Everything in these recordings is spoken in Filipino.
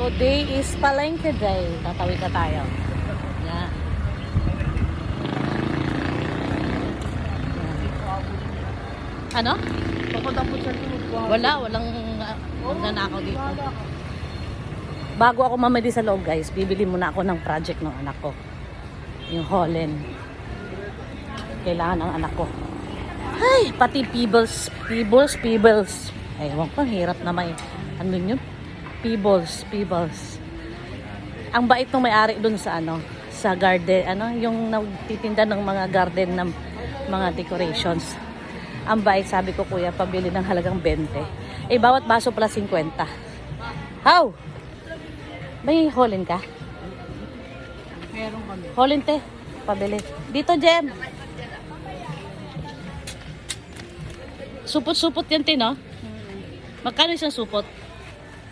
Today is Palengke Day. Tatawid na tayo. Yan. Ano? Walang nanakaw dito. Bago ako mamili sa loob, guys, bibili muna ako ng project ng anak ko. Yung Holland. Kailangan ng anak ko. Ay, pati Peebles. Ay, ewan ko, hirap na may, ano yun? Peebles. Ang bait ng may-ari dun sa sa garden, yung nagtitinda ng mga garden ng mga decorations. Ang bait, sabi ko, kuya, pabili ng halagang 20. Eh, bawat baso pala 50. How? May Holland ka? Meron kami. Holland, te. Pabili. Dito, Jem. Supot-supot yan, te, no? Magkano isang supot?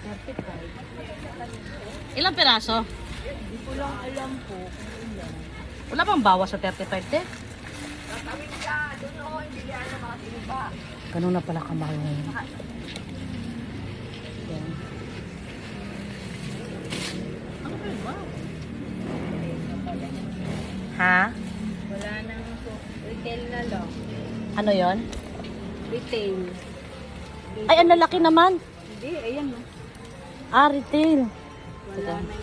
35. Ilang piraso? Hindi ko lang alam po kung ilan. Wala bang bawas sa 35, te? Ganun na pala kamahal ngayon. Yan. Ano ba yun? Ha? Wala nang retail na lang. Ano yon? Retail. Ay, ang lalaki naman. Hindi, ayan no. Ah, retail. Wala nang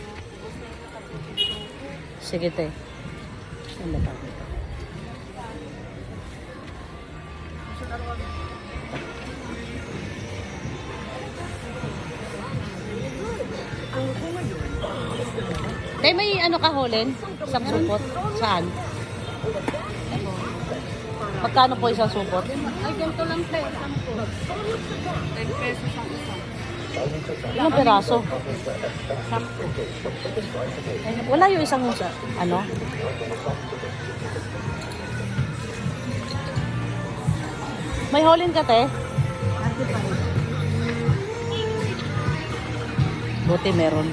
Sige, te. Ano ba ito? Tay, may ka, Holland? Isang supot? Saan? Magkano po isang supot? ay, ganito lang tayo. 10 pesos ang isa. Ilang peraso? 10. Wala yung isang May Holland ka, te? Buti meron.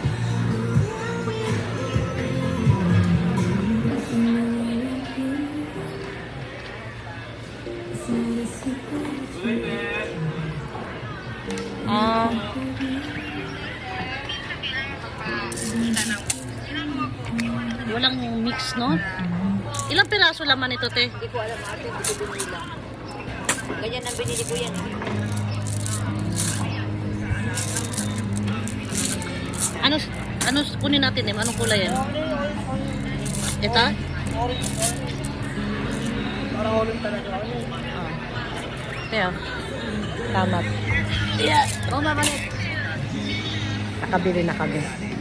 Walang mix, no? Ilang piraso laman ito, te? Hindi ko alam ate, hindi ko binila. Ganyan ang binili ko yan. Ano kunin natin, eh? Anong kulay yan? Ito? Para ulit talaga. Kaya, tama. Yeah. Oo, mabalik. Nakabili na kami.